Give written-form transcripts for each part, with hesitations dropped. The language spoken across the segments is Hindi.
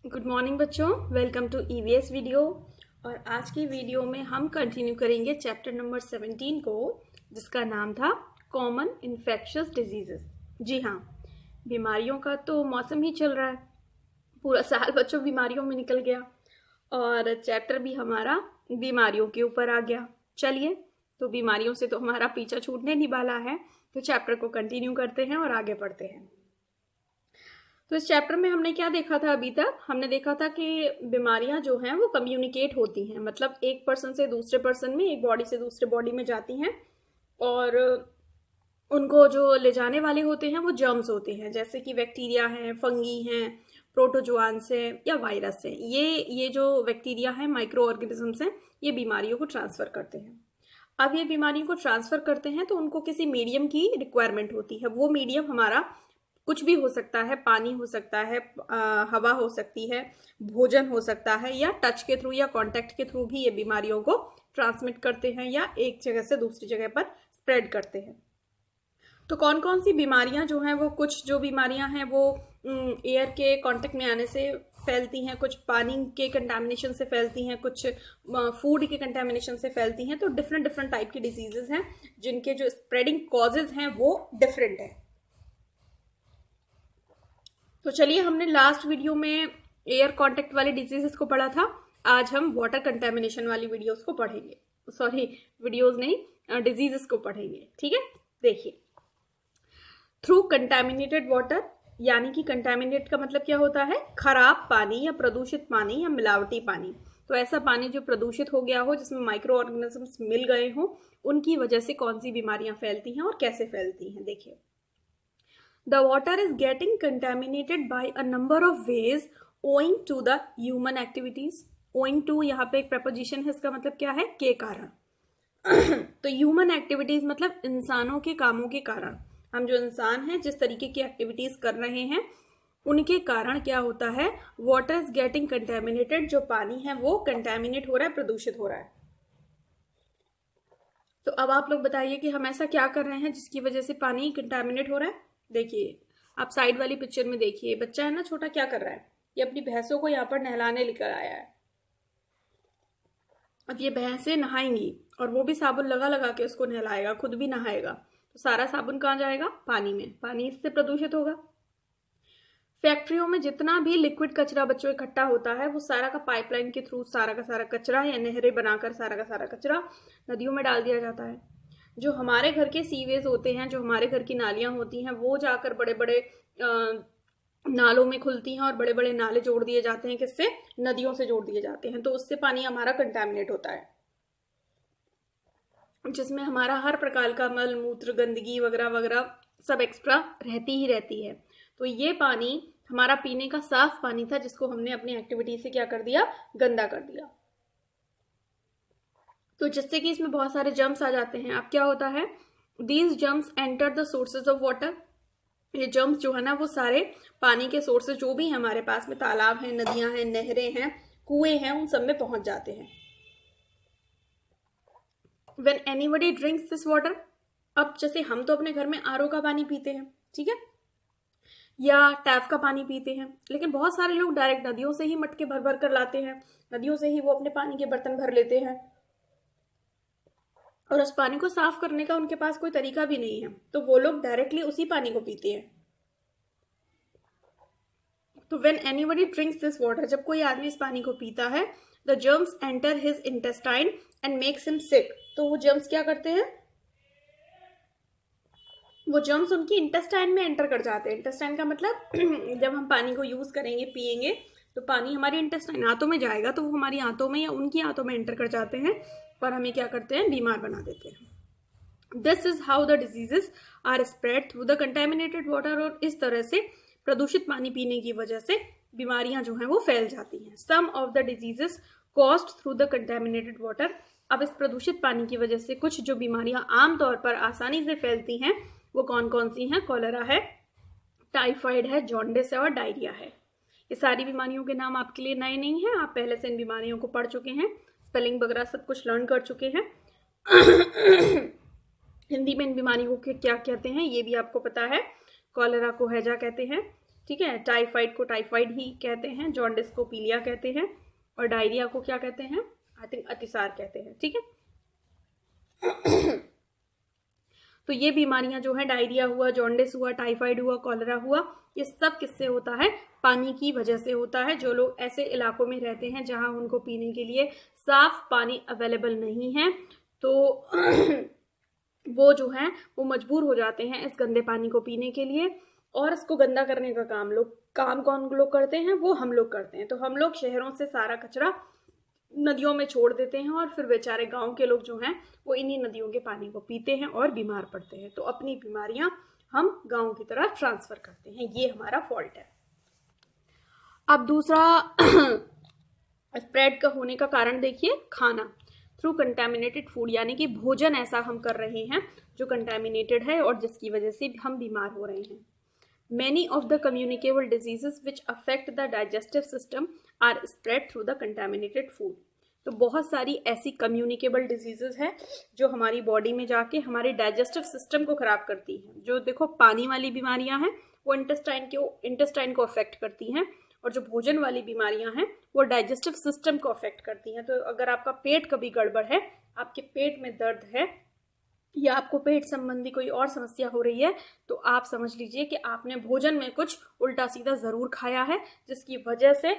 गुड मॉर्निंग बच्चों, वेलकम टू ईवीएस वीडियो। और आज की वीडियो में हम कंटिन्यू करेंगे चैप्टर नंबर 17 को, जिसका नाम था कॉमन इन्फेक्शियस डिजीजेस। जी हाँ, बीमारियों का तो मौसम ही चल रहा है। पूरा साल बच्चों बीमारियों में निकल गया और चैप्टर भी हमारा बीमारियों के ऊपर आ गया। चलिए, तो बीमारियों से तो हमारा पीछा छूटने नहीं वाला है, तो चैप्टर को कंटिन्यू करते हैं और आगे बढ़ते हैं। तो इस चैप्टर में हमने क्या देखा था? अभी तक हमने देखा था कि बीमारियां जो हैं वो कम्युनिकेट होती हैं, मतलब एक पर्सन से दूसरे पर्सन में, एक बॉडी से दूसरे बॉडी में जाती हैं और उनको जो ले जाने वाले होते हैं वो जर्म्स होते हैं, जैसे कि बैक्टीरिया हैं, फंगी हैं, प्रोटोजोआन्स हैं या वायरस हैं। ये जो बैक्टीरिया हैं, माइक्रो ऑर्गेनिजम्स हैं, ये बीमारियों को ट्रांसफर करते हैं। अब ये बीमारियों को ट्रांसफर करते हैं तो उनको किसी मीडियम की रिक्वायरमेंट होती है। वो मीडियम हमारा कुछ भी हो सकता है, पानी हो सकता है, हवा हो सकती है, भोजन हो सकता है, या टच के थ्रू या कांटेक्ट के थ्रू भी ये बीमारियों को ट्रांसमिट करते हैं या एक जगह से दूसरी जगह पर स्प्रेड करते हैं। तो कौन कौन सी बीमारियां जो हैं वो, कुछ जो बीमारियां हैं वो एयर के कांटेक्ट में आने से फैलती हैं, कुछ पानी के कंटामिनेशन से फैलती हैं, कुछ फूड के कंटामिनेशन से फैलती हैं। तो डिफरेंट डिफरेंट टाइप की डिजीजेस हैं जिनके जो स्प्रेडिंग कॉजेज हैं वो डिफरेंट है। तो चलिए, हमने लास्ट वीडियो में एयर कांटेक्ट वाली डिजीजेस को पढ़ा था। आज हम वाटर कंटेमिनेशन वाली वीडियोस को पढ़ेंगे, सॉरी वीडियोस नहीं, डिजीजेस को पढ़ेंगे। ठीक है, देखिए, थ्रू कंटेमिनेटेड वाटर, यानी कि कंटेमिनेट का मतलब क्या होता है? खराब पानी या प्रदूषित पानी या मिलावटी पानी। तो ऐसा पानी जो प्रदूषित हो गया हो, जिसमें माइक्रो ऑर्गेनिजम्स मिल गए हो, उनकी वजह से कौन सी बीमारियां फैलती हैं और कैसे फैलती हैं। देखिए, the water is getting contaminated by a number of ways owing to the human activities। owing to यहाँ पे एक preposition है, इसका मतलब क्या है? के कारण। तो ह्यूमन एक्टिविटीज मतलब इंसानों के कामों के कारण, हम जो इंसान हैं जिस तरीके की एक्टिविटीज कर रहे हैं उनके कारण क्या होता है? वाटर इज गेटिंग कंटेमिनेटेड, जो पानी है वो कंटेमिनेट हो रहा है, प्रदूषित हो रहा है। तो अब आप लोग बताइए कि हम ऐसा क्या कर रहे हैं जिसकी वजह से पानी कंटेमिनेट हो रहा है। देखिए, आप साइड वाली पिक्चर में देखिए, बच्चा है ना छोटा, क्या कर रहा है? ये अपनी भैंसों को यहाँ पर नहलाने लेकर आया है। अब ये भैंसें नहाएंगी और वो भी साबुन लगा लगा के उसको नहलाएगा, खुद भी नहाएगा, तो सारा साबुन कहाँ जाएगा? पानी में। पानी इससे प्रदूषित होगा। फैक्ट्रियों में जितना भी लिक्विड कचरा बच्चों इकट्ठा होता है वो सारा का पाइपलाइन के थ्रू सारा का सारा कचरा या नहरें बनाकर सारा का सारा कचरा नदियों में डाल दिया जाता है। जो हमारे घर के सीवेज होते हैं, जो हमारे घर की नालियां होती हैं, वो जाकर बड़े बड़े नालों में खुलती हैं और बड़े बड़े नाले जोड़ दिए जाते हैं। किससे? नदियों से जोड़ दिए जाते हैं। तो उससे पानी हमारा कंटेमिनेट होता है, जिसमें हमारा हर प्रकार का मल मूत्र गंदगी वगैरह वगैरह सब एक्स्ट्रा रहती ही रहती है। तो ये पानी हमारा पीने का साफ पानी था, जिसको हमने अपनी एक्टिविटी से क्या कर दिया? गंदा कर दिया। तो जिससे कि इसमें बहुत सारे जर्म्स आ जाते हैं। अब क्या होता है? These germs enter the sources of water. ये जर्म्स जो है ना वो सारे पानी के सोर्सेज जो भी हमारे पास में, तालाब हैं, नदियां हैं, नहरें हैं, कुएं हैं, उन सब में पहुंच जाते हैं। When anybody drinks this water, अब जैसे हम तो अपने घर में आरओ का पानी पीते हैं, ठीक है, या टैप का पानी पीते हैं, लेकिन बहुत सारे लोग डायरेक्ट नदियों से ही मटके भर भर कर लाते हैं, नदियों से ही वो अपने पानी के बर्तन भर लेते हैं और उस पानी को साफ करने का उनके पास कोई तरीका भी नहीं है, तो वो लोग डायरेक्टली उसी पानी को पीते हैं। तो when anybody drinks this water, जब कोई आदमी इस पानी को पीता है, the germs enter his intestine and makes him sick. तो वो जर्म्स क्या करते हैं? वो जर्म्स उनकी इंटेस्टाइन में एंटर कर जाते हैं। इंटेस्टाइन का मतलब जब हम पानी को यूज करेंगे, पिएंगे, तो पानी हमारी इंटेस्टाइन आंतों में जाएगा, तो वो हमारी आंतों में या उनकी आंतों में एंटर कर जाते हैं और हमें क्या करते हैं? बीमार बना देते हैं। This is how the diseases are spread through the contaminated water. और इस तरह से प्रदूषित पानी पीने की वजह से बीमारियां जो हैं वो फैल जाती हैं। Some of the diseases caused through the contaminated water. अब इस प्रदूषित पानी की वजह से कुछ जो बीमारियां आमतौर पर आसानी से फैलती हैं वो कौन कौन सी हैं? कॉलेरा है, टाइफाइड है, जॉन्डिस है और डायरिया है। ये सारी बीमारियों के नाम आपके लिए नए नहीं हैं, आप पहले से इन बीमारियों को पढ़ चुके हैं, स्पेलिंग वगैरह सब कुछ लर्न कर चुके हैं। हिंदी में इन बीमारियों को क्या कहते हैं ये भी आपको पता है। कॉलेरा को हैजा कहते हैं, ठीक है, टाइफाइड को टाइफाइड ही कहते हैं, जॉन्डिस को पीलिया कहते हैं, और डायरिया को क्या कहते हैं, आई थिंक अतिसार कहते हैं। ठीक है, तो ये बीमारियां जो है, डायरिया हुआ, जॉन्डिस हुआ, टाइफाइड हुआ, कॉलरा हुआ, ये सब किससे होता है, पानी की वजह से होता है। जो लोग ऐसे इलाकों में रहते हैं जहां उनको पीने के लिए साफ पानी अवेलेबल नहीं है, तो वो जो है वो मजबूर हो जाते हैं इस गंदे पानी को पीने के लिए। और इसको गंदा करने का काम कौन लोग करते हैं, वो हम लोग करते हैं। तो हम लोग शहरों से सारा कचरा नदियों में छोड़ देते हैं और फिर बेचारे गांव के लोग जो हैं वो इन्हीं नदियों के पानी को पीते हैं और बीमार पड़ते हैं। तो अपनी बीमारियां हम गांव की तरफ ट्रांसफर करते हैं, ये हमारा फॉल्ट है। अब दूसरा स्प्रेड का होने का कारण देखिए, खाना थ्रू कंटेमिनेटेड फूड, यानी कि भोजन ऐसा हम कर रहे हैं जो कंटेमिनेटेड है और जिसकी वजह से हम बीमार हो रहे हैं। Many of the communicable diseases which affect the digestive system are spread through the contaminated food. तो बहुत सारी ऐसी कम्युनिकेबल डिजीजेस हैं जो हमारी बॉडी में जाके हमारे डाइजेस्टिव सिस्टम को खराब करती हैं। जो देखो पानी वाली बीमारियां हैं वो इंटेस्टाइन को अफेक्ट करती हैं, और जो भोजन वाली बीमारियां हैं वो डाइजेस्टिव सिस्टम को अफेक्ट करती हैं। तो अगर आपका पेट कभी गड़बड़ है, आपके पेट में दर्द है या आपको पेट संबंधी कोई और समस्या हो रही है, तो आप समझ लीजिए कि आपने भोजन में कुछ उल्टा सीधा ज़रूर खाया है, जिसकी वजह से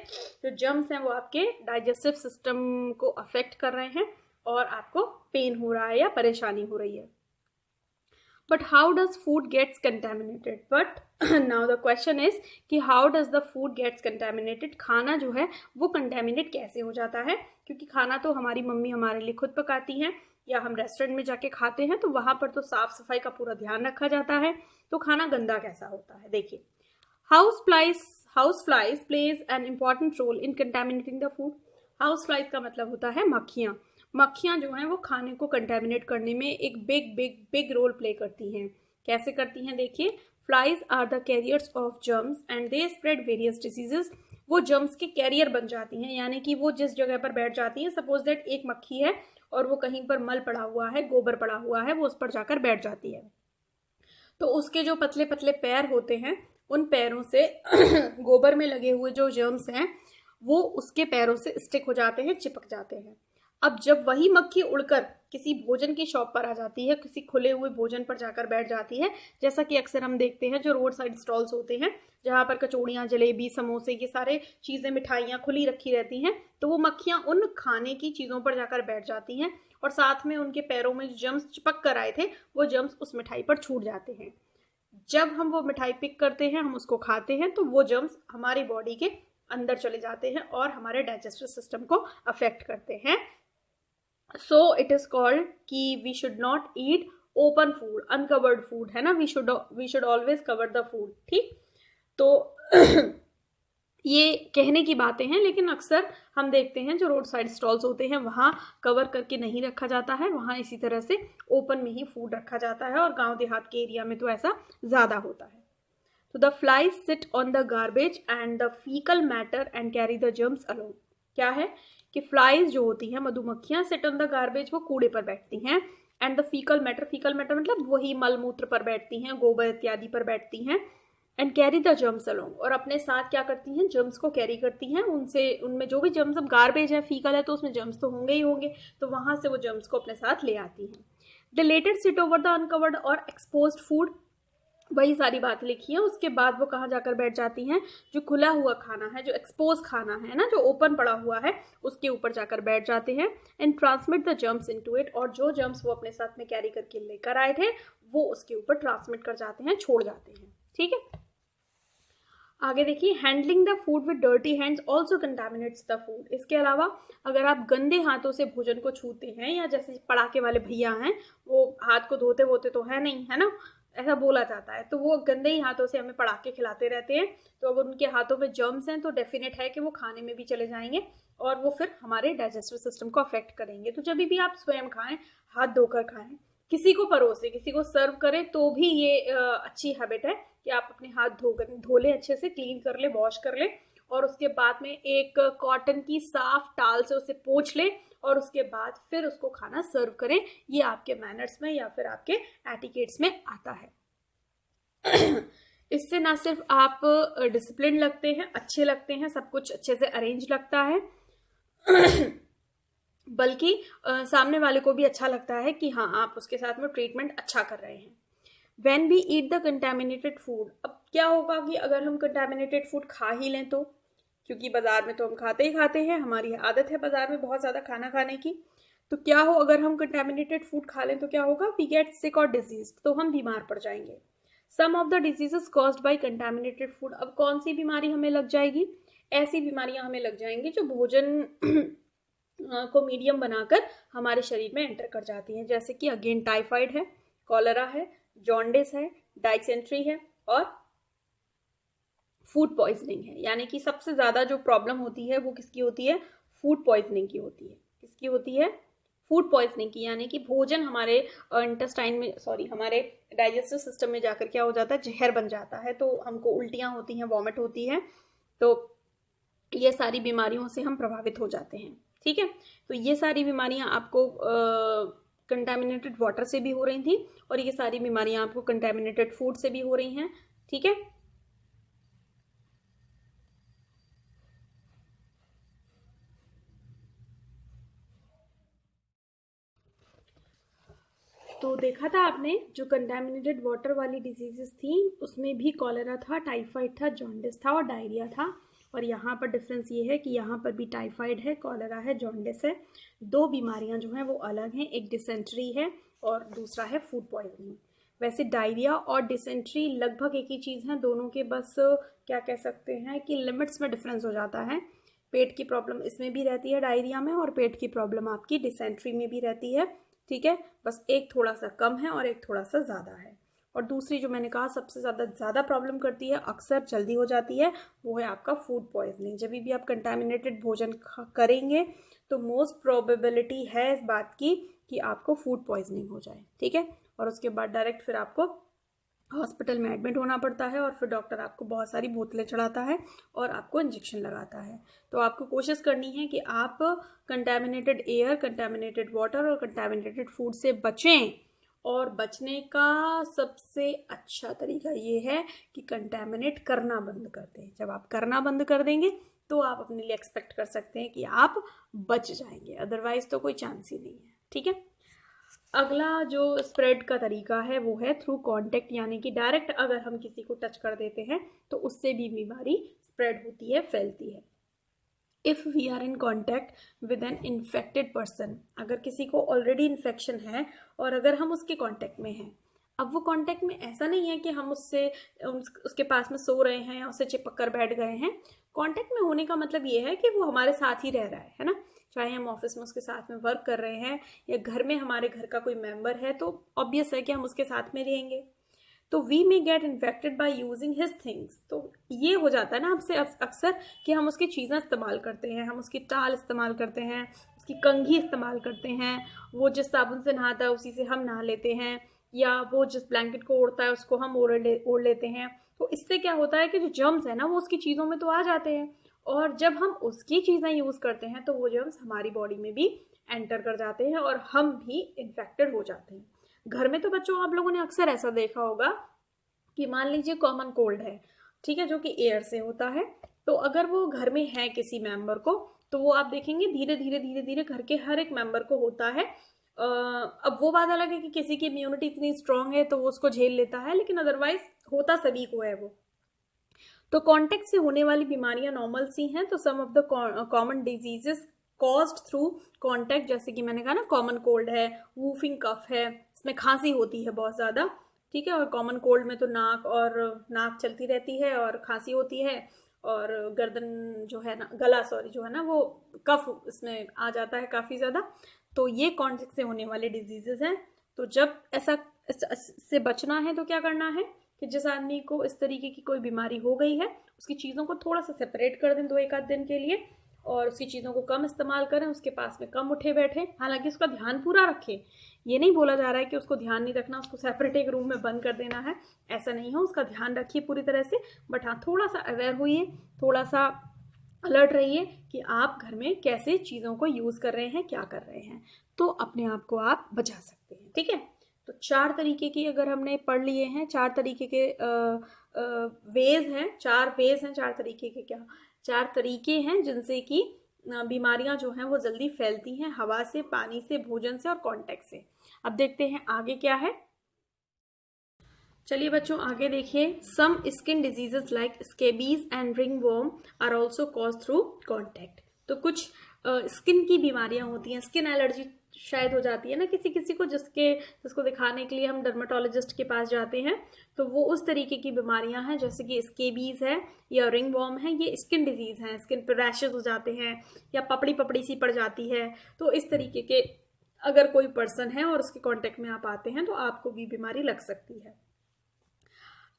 जो जर्म्स हैं वो आपके डाइजेस्टिव सिस्टम को अफेक्ट कर रहे हैं और आपको पेन हो रहा है या परेशानी हो रही है। But how does food gets contaminated? But now the question is कि how does the food gets contaminated? खाना जो है वो कंटेमिनेट कैसे हो जाता है? क्योंकि खाना तो हमारी मम्मी हमारे लिए खुद पकाती हैं, या हम रेस्टोरेंट में जाके खाते हैं तो वहां पर तो साफ सफाई का पूरा ध्यान रखा जाता है। तो खाना गंदा कैसा होता है? देखिए, house flies plays an important role in contaminating the food. House flies का मतलब होता है मक्खियाँ। मक्खियाँ जो हैं वो खाने को कंटेमिनेट करने में एक बिग रोल प्ले करती हैं। कैसे करती हैं? देखिए, flies are the carriers of germs and they spread various diseases. वो जर्म्स के कैरियर बन जाती हैं, यानी कि वो जिस जगह पर बैठ जाती हैं, सपोज दैट एक मक्खी है और वो कहीं पर मल पड़ा हुआ है, गोबर पड़ा हुआ है, वो उस पर जाकर बैठ जाती है, तो उसके जो पतले पतले पैर होते हैं, उन पैरों से गोबर में लगे हुए जो जर्म्स हैं वो उसके पैरों से स्टिक हो जाते हैं, चिपक जाते हैं। अब जब वही मक्खी उड़कर किसी भोजन की शॉप पर आ जाती है, किसी खुले हुए भोजन पर जाकर बैठ जाती है, जैसा कि अक्सर हम देखते हैं जो रोड साइड स्टॉल्स होते हैं जहाँ पर कचौड़ियाँ, जलेबी, समोसे, ये सारे चीज़ें, मिठाइयाँ खुली रखी रहती हैं, तो वो मक्खियाँ उन खाने की चीज़ों पर जाकर बैठ जाती हैं और साथ में उनके पैरों में जो जर्म्स चिपक कर आए थे वो जर्म्स उस मिठाई पर छूट जाते हैं। जब हम वो मिठाई पिक करते हैं, हम उसको खाते हैं, तो वो जर्म्स हमारी बॉडी के अंदर चले जाते हैं और हमारे डाइजेस्टिव सिस्टम को अफेक्ट करते हैं। सो इट इज कॉल्ड कि we should not eat open food, uncovered food, है ना, we should always cover the food. ठीक, तो ये कहने की बातें हैं, लेकिन अक्सर हम देखते हैं जो रोड साइड स्टॉल्स होते हैं वहाँ कवर करके नहीं रखा जाता है, वहाँ इसी तरह से ओपन में ही फूड रखा जाता है, और गांव देहात के एरिया में तो ऐसा ज़्यादा होता है। तो the flies sit on the garbage and the faecal matter and carry the germs along. क्या है कि फ्लाइज जो होती हैं, मधुमक्खियाँ, सिट ऑन द गार्बेज, वो कूड़े पर बैठती हैं, एंड द फीकल मैटर मतलब वही मल मूत्र पर बैठती हैं, गोबर इत्यादि पर बैठती हैं, and carry the germs along, और अपने साथ क्या करती हैं, जर्म्स को कैरी करती हैं। उनमें जो भी जर्म्स, अब गार्बेज है, फीकल है, तो उसमें जर्म्स तो होंगे ही होंगे, तो वहां से वो जर्म्स को अपने साथ ले आती हैं। The latter sit over the uncovered और एक्सपोज्ड फूड, वही सारी बात लिखी है। उसके बाद वो कहाँ जाकर बैठ जाती हैं, जो खुला हुआ खाना है, जो एक्सपोज खाना है ना, जो ओपन पड़ा हुआ है, उसके ऊपर जाकर बैठ जाते हैं, and transmit the germs into it, और जो जर्म्स वो अपने साथ में कैरी करके लेकर आए थे वो उसके ऊपर ट्रांसमिट कर जाते हैं, छोड़ जाते हैं। ठीक है, आगे देखिए, handling the food with dirty hands also contaminates the food. इसके अलावा अगर आप गंदे हाथों से भोजन को छूते हैं, या जैसे पड़ाके वाले भैया हैं वो हाथ को धोते होते तो है नहीं, है ना, ऐसा बोला जाता है, तो वो गंदे ही हाथों से हमें पड़ाके खिलाते रहते हैं, तो अगर उनके हाथों में जर्म्स हैं तो डेफिनेट है कि वो खाने में भी चले जाएंगे और वो फिर हमारे डाइजेस्टिव सिस्टम को अफेक्ट करेंगे। तो जब भी आप स्वयं खाएं, हाथ धोकर खाएं, किसी को परोसे, किसी को सर्व करें, तो भी ये अच्छी हैबिट है कि आप अपने हाथ धो लें, अच्छे से क्लीन कर ले, वॉश कर ले, और उसके बाद में एक कॉटन की साफ टाल से उसे पोंछ ले, और उसके बाद फिर उसको खाना सर्व करें। ये आपके मैनर्स में या फिर आपके एटिकेट्स में आता है। इससे ना सिर्फ आप डिसिप्लिन लगते हैं, अच्छे लगते हैं, सब कुछ अच्छे से अरेंज लगता है, बल्कि सामने वाले को भी अच्छा लगता है कि हाँ आप उसके साथ में ट्रीटमेंट अच्छा कर रहे हैं। When we eat the contaminated food, अब क्या होगा कि अगर हम कंटेमिनेटेड फूड खा ही लें तो, क्योंकि बाजार में तो हम खाते ही खाते हैं, हमारी आदत है बाजार में बहुत ज़्यादा खाना खाने की, तो क्या हो अगर हम कंटेमिनेटेड फूड खा लें तो क्या होगा, वी गेट सिक और डिजीज, तो हम बीमार पड़ जाएंगे। Some of the diseases caused by contaminated food, अब कौन सी बीमारी हमें लग जाएगी, ऐसी बीमारियां हमें लग जाएंगी जो भोजन को मीडियम बनाकर हमारे शरीर में एंटर कर जाती हैं, जैसे कि अगेन टाइफाइड है, कॉलरा है, जॉन्डिस है, डाइसेंट्री है और फूड पॉइजनिंग है। यानी कि सबसे ज्यादा जो प्रॉब्लम होती है वो किसकी होती है, फूड पॉइजनिंग की होती है। किसकी होती है, फूड पॉइजनिंग की, यानी कि भोजन हमारे इंटेस्टाइन में, हमारे डाइजेस्टिव सिस्टम में जाकर क्या हो जाता है, जहर बन जाता है, तो हमको उल्टियां होती हैं, वॉमिट होती है, तो ये सारी बीमारियों से हम प्रभावित हो जाते हैं। ठीक है, तो ये सारी बीमारियां आपको कंटेमिनेटेड वाटर से भी हो रही थी और ये सारी बीमारियां आपको कंटेमिनेटेड फूड से भी हो रही हैं। ठीक है, तो देखा था आपने जो कंटेमिनेटेड वाटर वाली डिजीजेस थी उसमें भी कॉलेरा था, टाइफाइड था, जॉन्डिस था और डायरिया था। और यहाँ पर डिफरेंस ये है कि यहाँ पर भी टाइफाइड है, कॉलेरा है, जॉन्डिस है, दो बीमारियाँ जो हैं वो अलग हैं, एक डिसेंट्री है और दूसरा है फूड पॉइजनिंग। वैसे डायरिया और डिसेंट्री लगभग एक ही चीज़ है, दोनों के बस क्या कह सकते हैं कि लिमिट्स में डिफरेंस हो जाता है। पेट की प्रॉब्लम इसमें भी रहती है डायरिया में और पेट की प्रॉब्लम आपकी डिसेंट्री में भी रहती है। ठीक है, बस एक थोड़ा सा कम है और एक थोड़ा सा ज़्यादा है। और दूसरी जो मैंने कहा सबसे ज़्यादा प्रॉब्लम करती है, अक्सर जल्दी हो जाती है, वो है आपका फूड पॉइजनिंग। जब भी आप कंटामिनेटेड भोजन करेंगे तो मोस्ट प्रोबेबिलिटी है इस बात की कि आपको फूड पॉइजनिंग हो जाए। ठीक है, और उसके बाद डायरेक्ट फिर आपको हॉस्पिटल में एडमिट होना पड़ता है और फिर डॉक्टर आपको बहुत सारी बोतलें चढ़ाता है और आपको इंजेक्शन लगाता है। तो आपको कोशिश करनी है कि आप कंटेमिनेटेड एयर, कंटेमिनेटेड वाटर और कंटेमिनेटेड फूड से बचें। और बचने का सबसे अच्छा तरीका ये है कि कंटेमिनेट करना बंद कर दें। जब आप करना बंद कर देंगे तो आप अपने लिए एक्सपेक्ट कर सकते हैं कि आप बच जाएंगे, अदरवाइज तो कोई चांस ही नहीं है। ठीक है, अगला जो स्प्रेड का तरीका है वो है थ्रू कांटेक्ट, यानी कि डायरेक्ट अगर हम किसी को टच कर देते हैं तो उससे भी बीमारी स्प्रेड होती है, फैलती है। If we are in contact with an infected person, अगर किसी को ऑलरेडी इन्फेक्शन है और अगर हम उसके कॉन्टैक्ट में हैं, अब वो कॉन्टैक्ट में ऐसा नहीं है कि हम उसके पास में सो रहे हैं या उससे चिपक कर बैठ गए हैं। कॉन्टैक्ट में होने का मतलब ये है कि वो हमारे साथ ही रह रहा है ना, चाहे हम ऑफिस में उसके साथ में वर्क कर रहे हैं या घर में हमारे घर का कोई मेंबर है, तो ऑब्वियस है कि हम उसके साथ में रहेंगे। तो we may get infected by using his things, तो ये हो जाता है ना आपसे अक्सर कि हम उसकी चीज़ें इस्तेमाल करते हैं, हम उसकी टाल इस्तेमाल करते हैं, उसकी कंघी इस्तेमाल करते हैं, वो जिस साबुन से नहाता है उसी से हम नहा लेते हैं, या वो जिस ब्लैंकेट को ओढ़ता है उसको हम ओढ़ लेते हैं। तो इससे क्या होता है कि जो जर्म्स है ना वो उसकी चीज़ों में तो आ जाते हैं, और जब हम उसकी चीज़ें यूज़ करते हैं तो वो जर्म्स हमारी बॉडी में भी एंटर कर जाते हैं और हम भी इन्फेक्टेड हो जाते हैं। घर में तो बच्चों आप लोगों ने अक्सर ऐसा देखा होगा कि मान लीजिए कॉमन कोल्ड है, ठीक है, जो कि एयर से होता है, तो अगर वो घर में है किसी मेंबर को तो वो आप देखेंगे धीरे धीरे घर के हर एक मेंबर को होता है। अब वो बात अलग है कि किसी की इम्यूनिटी इतनी स्ट्रांग है तो वो उसको झेल लेता है, लेकिन अदरवाइज होता सभी को है वो। तो कांटेक्ट से होने वाली बीमारियां नॉर्मल सी हैं। तो some of the common diseases caused through contact, जैसे कि मैंने कहा ना कॉमन कोल्ड है, वूफिंग कफ है, इसमें खांसी होती है बहुत ज़्यादा, ठीक है, और कॉमन कोल्ड में तो नाक चलती रहती है और खांसी होती है, और गर्दन जो है ना, गला जो है ना वो कफ इसमें आ जाता है काफ़ी ज़्यादा। तो ये कांटेक्ट से होने वाले डिजीजेस हैं। तो जब ऐसा से बचना है तो क्या करना है कि जिस आदमी को इस तरीके की कोई बीमारी हो गई है उसकी चीज़ों को थोड़ा सा सेपरेट कर दें 2-1 दिन के लिए, और उसकी चीज़ों को कम इस्तेमाल करें, उसके पास में कम उठे बैठे, हालांकि उसका ध्यान पूरा रखें। ये नहीं बोला जा रहा है कि उसको ध्यान नहीं रखना, उसको सेपरेट एक रूम में बंद कर देना है, ऐसा नहीं हो, उसका ध्यान रखिए पूरी तरह से, बट हाँ थोड़ा सा अवेयर होइए, थोड़ा सा अलर्ट रहिए कि आप घर में कैसे चीज़ों को यूज़ कर रहे हैं, क्या कर रहे हैं, तो अपने आप को आप बचा सकते हैं। ठीक है, तो 4 तरीके की अगर हमने पढ़ लिए हैं, 4 तरीके के वेज हैं, 4 वेज हैं, 4 तरीके के, क्या 4 तरीके हैं जिनसे कि बीमारियां जो हैं वो जल्दी फैलती हैं, हवा से, पानी से, भोजन से और कांटेक्ट से। अब देखते हैं आगे क्या है। चलिए बच्चों आगे देखिए। Some skin diseases like scabies and ringworm are also cause through contact. तो कुछ स्किन की बीमारियां होती हैं, स्किन एलर्जी शायद हो जाती है ना किसी किसी को, जिसको दिखाने के लिए हम डर्माटोलॉजिस्ट के पास जाते हैं। तो वो उस तरीके की बीमारियां हैं जैसे कि स्केबीज है या रिंगवॉर्म है, ये स्किन डिजीज हैं, स्किन पर रैशेज हो जाते हैं या पपड़ी पपड़ी सी पड़ जाती है। तो इस तरीके के अगर कोई पर्सन है और उसके कांटेक्ट में आप आते हैं तो आपको भी बीमारी लग सकती है।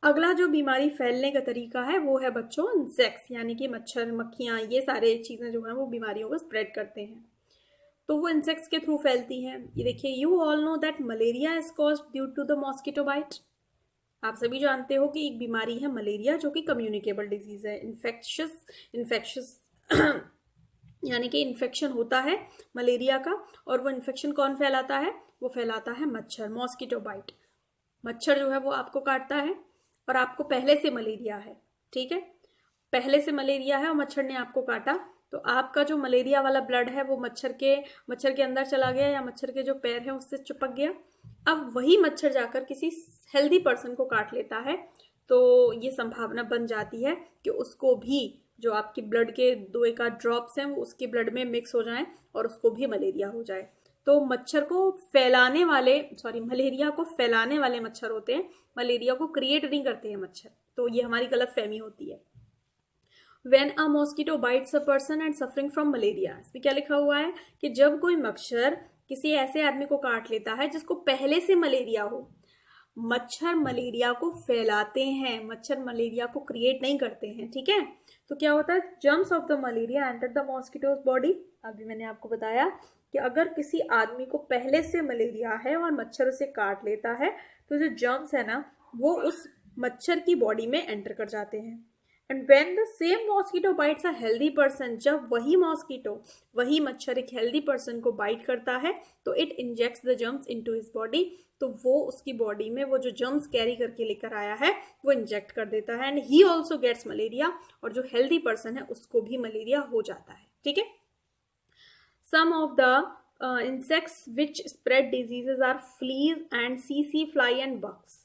अगला जो बीमारी फैलने का तरीका है वो है बच्चों इंसेक्ट्स, यानी कि मच्छर, मक्खियां, ये सारे चीजें जो हैं वो बीमारियों को स्प्रेड करते हैं। तो वो इंसेक्ट्स के थ्रू फैलती हैं। ये देखिए, you all know that malaria is caused due to the mosquito bite. आप सभी जानते हो कि एक बीमारी है मलेरिया जो कि कम्युनिकेबल डिजीज है, इन्फेक्शियस यानी कि इन्फेक्शन होता है मलेरिया का। और वो इन्फेक्शन कौन फैलाता है? वो फैलाता है मच्छर, मॉस्किटो बाइट। मच्छर जो है वो आपको काटता है और आपको पहले से मलेरिया है, ठीक है, पहले से मलेरिया है और मच्छर ने आपको काटा, तो आपका जो मलेरिया वाला ब्लड है वो मच्छर के अंदर चला गया या मच्छर के जो पैर हैं उससे चिपक गया। अब वही मच्छर जाकर किसी हेल्दी पर्सन को काट लेता है, तो ये संभावना बन जाती है कि उसको भी जो आपके ब्लड के 2 एक ड्रॉप्स हैं वो उसके ब्लड में मिक्स हो जाएं और उसको भी मलेरिया हो जाए। तो मच्छर को फैलाने वाले मलेरिया को फैलाने वाले मच्छर होते हैं, मलेरिया को क्रिएट नहीं करते हैं मच्छर। तो ये हमारी गलतफहमी होती है। When a mosquito bites a person and suffering from malaria, इसमें क्या लिखा हुआ है कि जब कोई मच्छर किसी ऐसे आदमी को काट लेता है जिसको पहले से मलेरिया हो। मच्छर मलेरिया को फैलाते हैं, मच्छर मलेरिया को क्रिएट नहीं करते हैं, ठीक है। तो क्या होता है, germs of the malaria enter the mosquitoes body. अभी मैंने आपको बताया कि अगर किसी आदमी को पहले से मलेरिया है और मच्छर उसे काट लेता है तो जो जर्म्स है ना वो उस मच्छर की बॉडी में एंटर कर जाते हैं। And when the same mosquito bytes a healthy person, जब वही मच्छर एक हेल्दी पर्सन को बाइट करता है तो it injects the germs into his body. तो वो उसकी बॉडी में वो जो जर्म्स कैरी करके लेकर आया है वो इंजेक्ट कर देता है and he also gets malaria, और जो हेल्दी पर्सन है उसको भी मलेरिया हो जाता है, ठीक है। Some of the insects which spread diseases are fleas and सीसी फ्लाई एंड बग्स।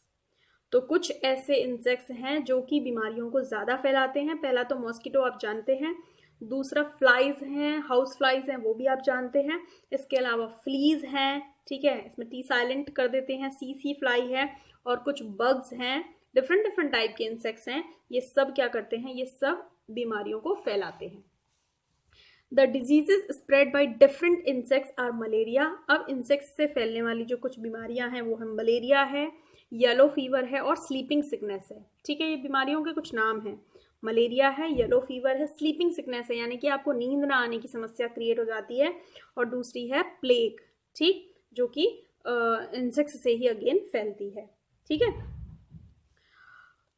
तो कुछ ऐसे इंसेक्ट्स हैं जो कि बीमारियों को ज्यादा फैलाते हैं। पहला तो मॉस्किटो आप जानते हैं, दूसरा फ्लाइज हैं, हाउस फ्लाइज हैं, वो भी आप जानते हैं। इसके अलावा फ्लीज हैं, ठीक है, इसमें टी साइलेंट कर देते हैं, सी फ्लाई है, और कुछ बग्स हैं, डिफरेंट टाइप के इंसेक्ट्स हैं। ये सब क्या करते हैं, ये सब बीमारियों को फैलाते हैं। The diseases spread by different insects are malaria. अब इंसेक्ट्स से फैलने वाली जो कुछ बीमारियां हैं वो है मलेरिया है, येलो फीवर है और स्लीपिंग सिकनेस है, ठीक है। ये बीमारियों के कुछ नाम हैं, मलेरिया है, येलो फीवर है, स्लीपिंग सिकनेस है यानी कि आपको नींद ना आने की समस्या क्रिएट हो जाती है, और दूसरी है प्लेग, ठीक, जो कि इंसेक्ट्स से ही अगेन फैलती है, ठीक है।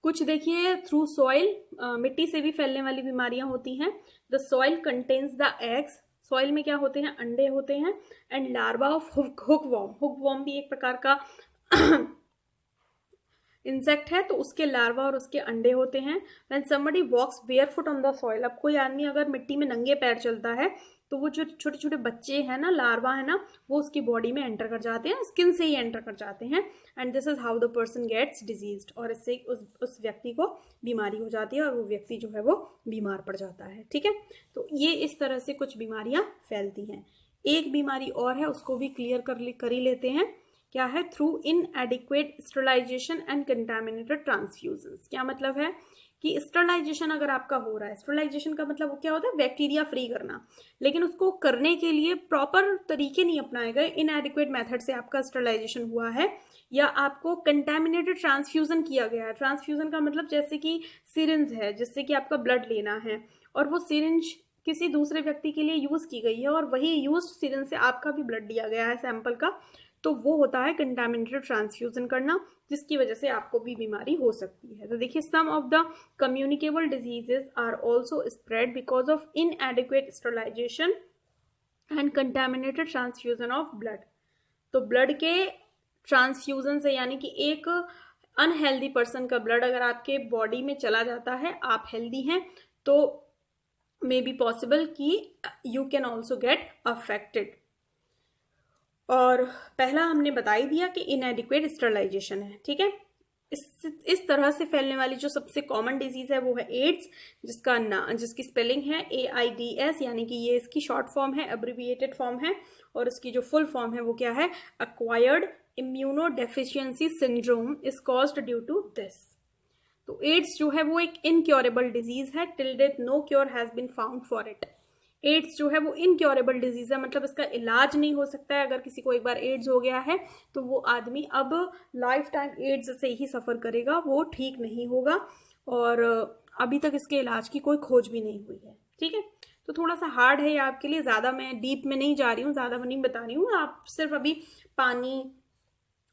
कुछ देखिए, थ्रू सॉइल, मिट्टी से भी फैलने वाली बीमारियां होती हैं। The soil contains the eggs, soil में क्या होते हैं, अंडे होते हैं, एंड लार्वा ऑफ हुकवॉर्म भी एक प्रकार का इंसेक्ट है, तो उसके लार्वा और उसके अंडे होते हैं। When somebody walks barefoot on the soil, अब कोई आदमी अगर मिट्टी में नंगे पैर चलता है तो वो जो छोटे छोटे बच्चे हैं ना, लार्वा है ना, वो उसकी बॉडी में एंटर कर जाते हैं, स्किन से ही एंटर कर जाते हैं, and this is how the person gets diseased, और इससे उस व्यक्ति को बीमारी हो जाती है और वो व्यक्ति जो है वो बीमार पड़ जाता है, ठीक है। तो ये इस तरह से कुछ बीमारियां फैलती हैं। एक बीमारी और है, उसको भी क्लियर कर ही लेते हैं। क्या है, through inadequate sterilization and contaminated transfusions. क्या मतलब है कि स्टरलाइजेशन अगर आपका हो रहा है, स्टरलाइजेशन का मतलब क्या होता है, बैक्टीरिया फ्री करना, लेकिन उसको करने के लिए प्रॉपर तरीके नहीं अपनाए गए, इनएडिक्वेट मेथड से आपका स्टरलाइजेशन हुआ है, या आपको कंटामिनेटेड ट्रांसफ्यूजन किया गया है। ट्रांसफ्यूजन का मतलब जैसे कि सिरिंज है जिससे कि आपका ब्लड लेना है, और वो सिरिंज किसी दूसरे व्यक्ति के लिए यूज की गई है और वही यूज सिरिंज से आपका भी ब्लड लिया गया है सैंपल का, तो वो होता है कंटामिनेटेड ट्रांसफ्यूजन करना, जिसकी वजह से आपको भी बीमारी हो सकती है। तो देखिए, some of the communicable diseases are also spread because of inadequate sterilization and contaminated transfusion of blood. तो ब्लड के ट्रांसफ्यूजन से, यानी कि एक अनहेल्दी पर्सन का ब्लड अगर आपके बॉडी में चला जाता है, आप हेल्दी हैं, तो मे बी पॉसिबल कि you can also get affected. और पहला हमने बता ही दिया कि इनएडिक्वेट स्टरलाइजेशन है, ठीक है। इस तरह से फैलने वाली जो सबसे कॉमन डिजीज है वो है एड्स, जिसकी स्पेलिंग है AIDS, यानी कि ये इसकी शॉर्ट फॉर्म है, अब्रिविएटेड फॉर्म है, और इसकी जो फुल फॉर्म है वो क्या है, acquired immunodeficiency syndrome is caused due to this. तो एड्स जो है वो एक इनक्योरेबल डिजीज है, till date no cure has been found for it. AIDS जो है वो इनक्योरेबल डिजीज है, मतलब इसका इलाज नहीं हो सकता है। अगर किसी को एक बार एड्स हो गया है तो वो आदमी अब लाइफ टाइम एड्स से ही सफ़र करेगा, वो ठीक नहीं होगा, और अभी तक इसके इलाज की कोई खोज भी नहीं हुई है, ठीक है। तो थोड़ा सा हार्ड है ये आपके लिए, ज़्यादा मैं डीप में नहीं जा रही हूँ, ज़्यादा नहीं बता रही हूँ। आप सिर्फ अभी पानी,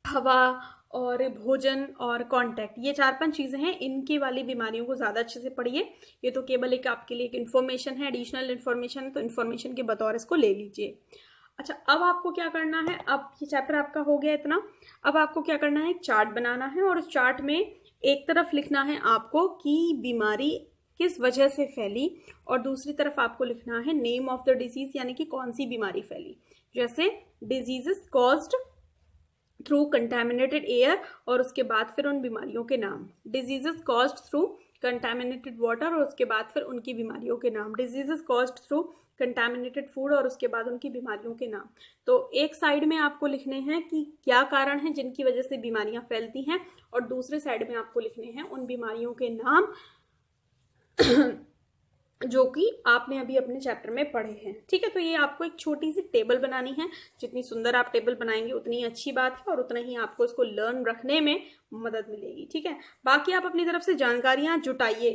हवा और भोजन और कांटेक्ट, ये 4-5 चीज़ें हैं, इनकी वाली बीमारियों को ज़्यादा अच्छे से पढ़िए। ये तो केवल एक आपके लिए एक इन्फॉर्मेशन है, एडिशनल इन्फॉर्मेशन है, तो इन्फॉर्मेशन के बतौर इसको ले लीजिए। अच्छा, अब आपको क्या करना है, अब ये चैप्टर आपका हो गया इतना, अब आपको क्या करना है, एक चार्ट बनाना है, और उस चार्ट में एक तरफ लिखना है आपको कि बीमारी किस वजह से फैली, और दूसरी तरफ आपको लिखना है नेम ऑफ द डिजीज, यानी कि कौन सी बीमारी फैली। जैसे diseases caused through contaminated air, और उसके बाद फिर उन बीमारियों के नाम। Diseases caused through contaminated water, और उसके बाद फिर उनकी बीमारियों के नाम। Diseases caused through contaminated food, और उसके बाद उनकी बीमारियों के नाम। तो एक साइड में आपको लिखने हैं कि क्या कारण है जिनकी वजह से बीमारियां फैलती हैं, और दूसरे साइड में आपको लिखने हैं उन बीमारियों के नाम जो कि आपने अभी अपने चैप्टर में पढ़े हैं, ठीक है। तो ये आपको एक छोटी सी टेबल बनानी है, जितनी सुंदर आप टेबल बनाएंगे उतनी अच्छी बात है, और उतना ही आपको इसको लर्न रखने में मदद मिलेगी, ठीक है। बाकी आप अपनी तरफ से जानकारियां जुटाइए,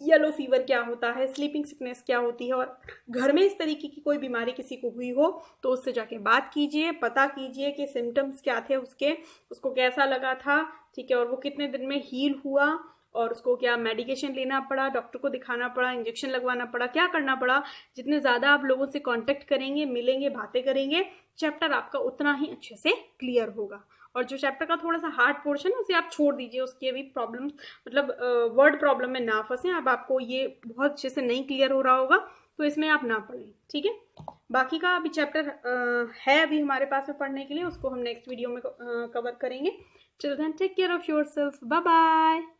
येलो फीवर क्या होता है, स्लीपिंग सिकनेस क्या होती है, और घर में इस तरीके की कोई बीमारी किसी को हुई हो तो उससे जाके बात कीजिए, पता कीजिए कि सिम्टम्स क्या थे उसके, उसको कैसा लगा था, ठीक है, और वो कितने दिन में हील हुआ, और उसको क्या मेडिकेशन लेना पड़ा, डॉक्टर को दिखाना पड़ा, इंजेक्शन लगवाना पड़ा, क्या करना पड़ा। जितने ज़्यादा आप लोगों से कांटेक्ट करेंगे, मिलेंगे, बातें करेंगे, चैप्टर आपका उतना ही अच्छे से क्लियर होगा। और जो चैप्टर का थोड़ा सा हार्ड पोर्शन है उसे आप छोड़ दीजिए, उसकी अभी प्रॉब्लम, मतलब वर्ड प्रॉब्लम में ना फंसे। अब आपको ये बहुत अच्छे से नहीं क्लियर हो रहा होगा तो इसमें आप ना पढ़ें, ठीक है। बाकी का अभी चैप्टर है अभी हमारे पास में पढ़ने के लिए, उसको हम नेक्स्ट वीडियो में कवर करेंगे। Till then take care of yourself, bye bye.